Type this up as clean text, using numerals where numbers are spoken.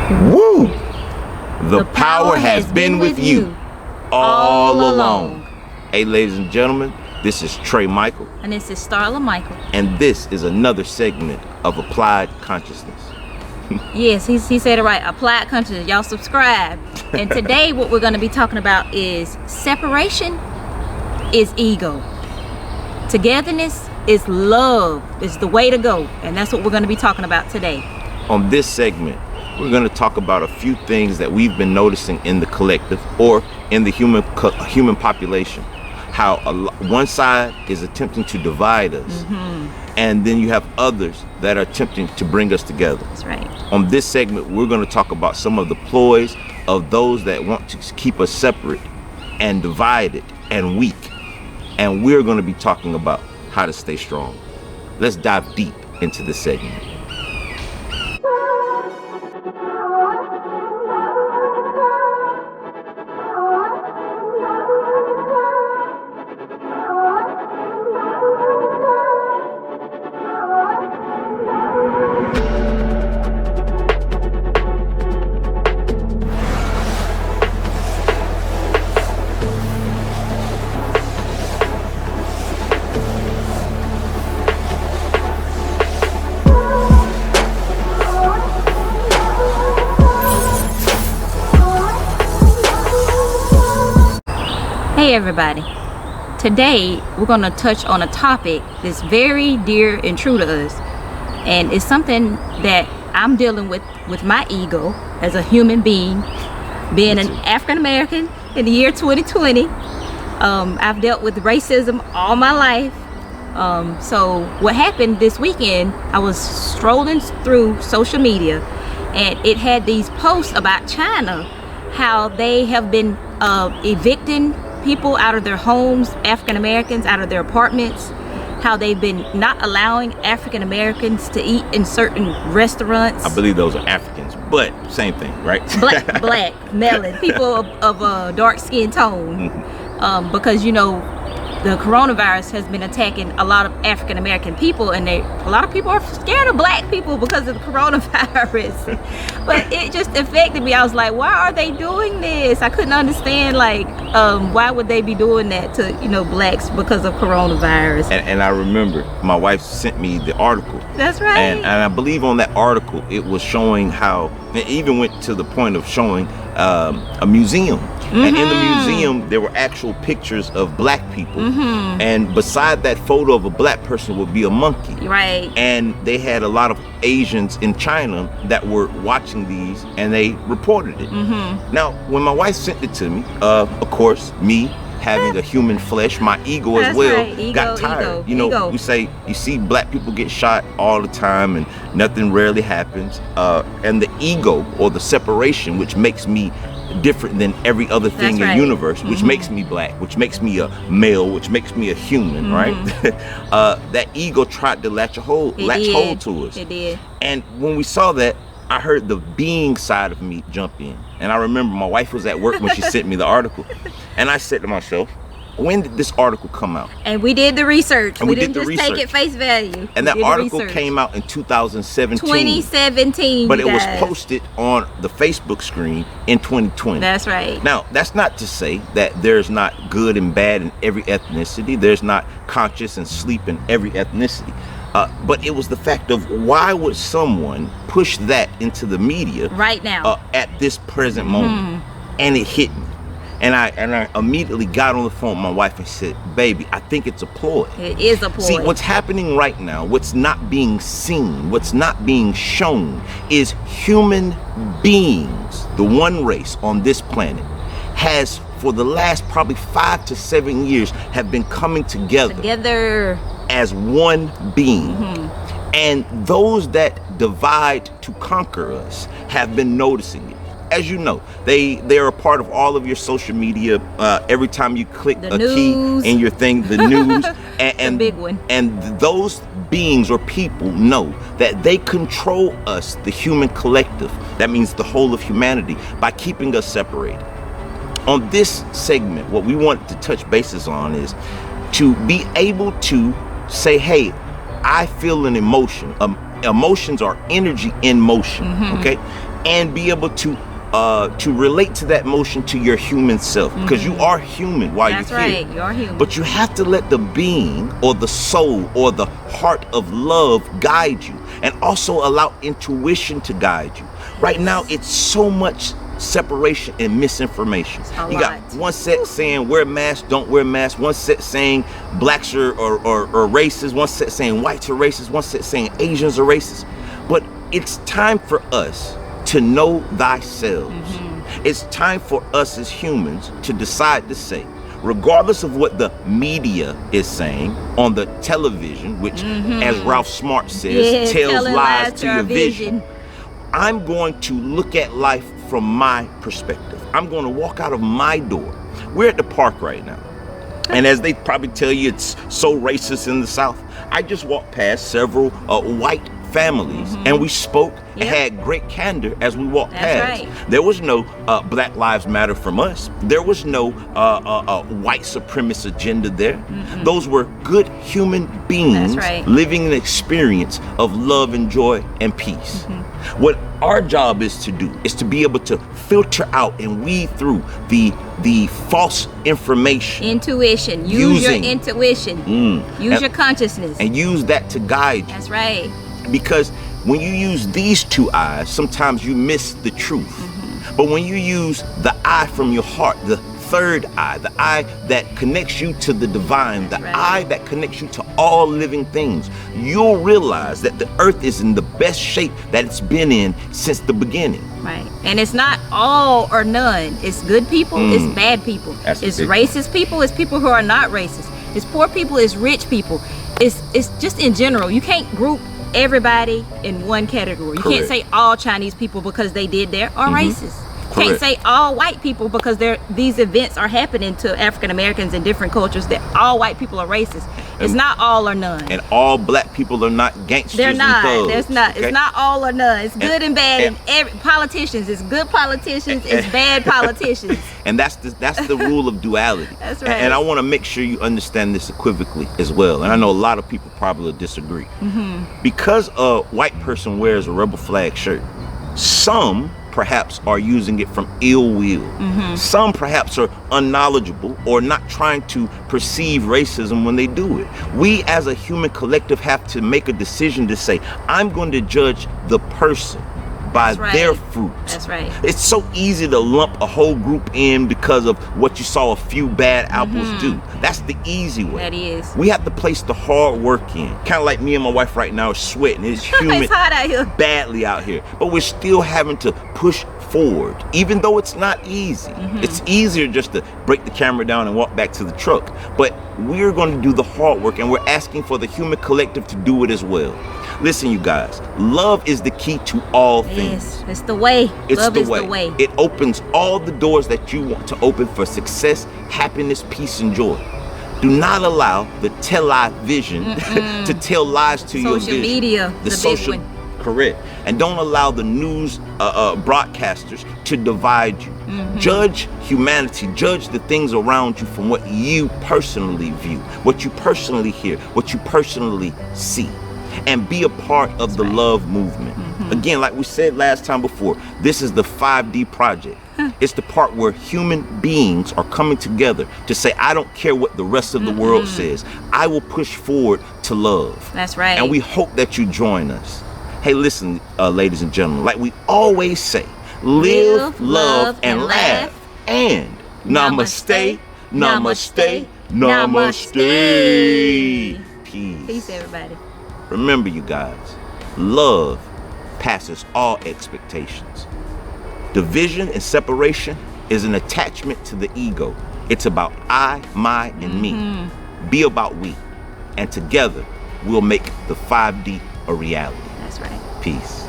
Woo! The power has been with you all along. Hey, ladies and gentlemen, this is Trey Michael. And this is Starla Michael. And this is another segment of Applied Consciousness. Yes, he said it right. Applied Consciousness. Y'all subscribe. And today what we're going to be talking about is separation is ego. Togetherness is love. It's the way to go. And that's what we're going to be talking about today. On this segment, we're going to talk about a few things that we've been noticing in the collective or in the human population. How one side is attempting to divide us, and then you have others that are attempting to bring us together. That's right. On this segment, we're going to talk about some of the ploys of those that want to keep us separate and divided and weak. And we're going to be talking about how to stay strong. Let's dive deep into this segment. Hey everybody, today we're going to touch on a topic that's very dear and true to us, and it's something that I'm dealing with my ego as a human being, being an African American in the year 2020. I've dealt with racism all my life. So what happened this weekend, I was strolling through social media and it had these posts about China, how they have been evicting people out of their homes, African Americans out of their apartments, how they've been not allowing African Americans to eat in certain restaurants. I believe those are Africans, but same thing, right? Black, melon, people of a dark skin tone, because you know the coronavirus has been attacking a lot of African American people, and a lot of people are scared of black people because of the coronavirus. But it just affected me. I was like, why are they doing this? I couldn't understand, like, why would they be doing that to, you know, blacks because of coronavirus? And I remember my wife sent me the article. That's right. And I believe on that article it was showing how, it even went to the point of showing a museum. And in the museum there were actual pictures of black people, and beside that photo of a black person would be a monkey. Right. And they had a lot of Asians in China that were watching these, and they reported it. Now, when my wife sent it to me, of course, me having a human flesh, my ego as well, got tired. You know, we say you see black people get shot all the time and nothing rarely happens, and the ego or the separation, which makes me different than every other thing in the universe, which makes me black, which makes me a male, which makes me a human, right? That ego tried to latch hold to us. It did. And when we saw that, I heard the being side of me jump in. And I remember my wife was at work when she sent me the article, and I said to myself, when did this article come out? And we did the research. We didn't just take it face value. And that article came out in 2017. 2017. But it was posted on the Facebook screen in 2020. That's right. Now, that's not to say that there's not good and bad in every ethnicity. There's not conscious and sleep in every ethnicity. But it was the fact of, why would someone push that into the media right now at this present moment? And it hit me. And I immediately got on the phone with my wife and said, baby, I think it's a ploy. It is a ploy. See, what's happening right now, what's not being seen, what's not being shown, is human beings, the one race on this planet, has for the last probably 5 to 7 years have been coming together as one being. And those that divide to conquer us have been noticing it. As you know, they are a part of all of your social media. Every time you click the news key in your thing, the news, and the big one. And those beings or people know that they control us, the human collective. That means the whole of humanity, by keeping us separated. On this segment, what we want to touch bases on is to be able to say, hey, I feel an emotion. Emotions are energy in motion, okay? and be able to relate to that emotion to your human self, because you are human while That's you're here. right. You're human. But you have to let the being or the soul or the heart of love guide you, and also allow intuition to guide you. Right now, it's so much separation and misinformation. You got one set saying wear masks, don't wear masks. One set saying blacks are racist. One set saying whites are racist. One set saying Asians are racist. But it's time for us to know thyself. It's time for us as humans to decide to say, regardless of what the media is saying on the television, which, as Ralph Smart says, tells lies to your vision, I'm going to look at life from my perspective. I'm going to walk out of my door. We're at the park right now. And as they probably tell you, it's so racist in the South. I just walked past several white families, and we spoke and had great candor as we walked past. Right. There was no Black Lives Matter from us. There was no white supremacist agenda there. Those were good human beings living an experience of love and joy and peace. What our job is to do is to be able to filter out and weed through the false information. Intuition. Use your intuition. Use your consciousness. And use that to guide you. That's right. Because when you use these two eyes, sometimes you miss the truth. But when you use the eye from your heart, the third eye, the eye that connects you to the divine, the eye that connects you to all living things, you'll realize that the earth is in the best shape that it's been in since the beginning. Right. And it's not all or none. It's good people, it's bad people. It's racist people, it's people who are not racist. It's poor people, it's rich people. It's just in general. You can't group everybody in one category. You can't say all Chinese people because they did there are racist. You can't say all white people because these events are happening to African Americans in different cultures, that all white people are racist. It's not all or none. And all black people are not gangsters. They're not. And thugs. There's not. Okay? It's not all or none. It's good and bad. And every politicians. It's good politicians. It's bad politicians. And that's the rule of duality. That's right. And I want to make sure you understand this equivocally as well. And I know a lot of people probably disagree. Because a white person wears a rebel flag shirt, some perhaps are using it from ill will. Some perhaps are unknowledgeable or not trying to perceive racism when they do it. We as a human collective have to make a decision to say, I'm going to judge the person by their fruit. That's right. It's so easy to lump a whole group in because of what you saw a few bad apples do. That's the easy way. That is. We have to place the hard work in. Kind of like me and my wife right now are sweating. It's humid. It's hot out here. Badly out here. But we're still having to push forward, even though it's not easy. It's easier just to break the camera down and walk back to the truck. But we're going to do the hard work, and we're asking for the human collective to do it as well. Listen, you guys, love is the key to all things. Yes, it's the way. Love is the way. It opens all the doors that you want to open for success, happiness, peace, and joy. Do not allow the tell-lie vision to tell lies to your vision. Social media, the big one. Correct. And don't allow the news broadcasters to divide you. Judge humanity, judge the things around you from what you personally view, what you personally hear, what you personally see. And be a part of the love movement. Again, like we said last time before, this is the 5D project. It's the part where human beings are coming together to say, I don't care what the rest of the world says. I will push forward to love. That's right. And we hope that you join us. Hey, listen, ladies and gentlemen, like we always say, live, love, and laugh. And namaste, namaste, namaste. Peace. Peace, everybody. Remember, you guys, love passes all expectations. Division and separation is an attachment to the ego. It's about I, my, and me. Be about we. And together, we'll make the 5D a reality. That's right. Peace.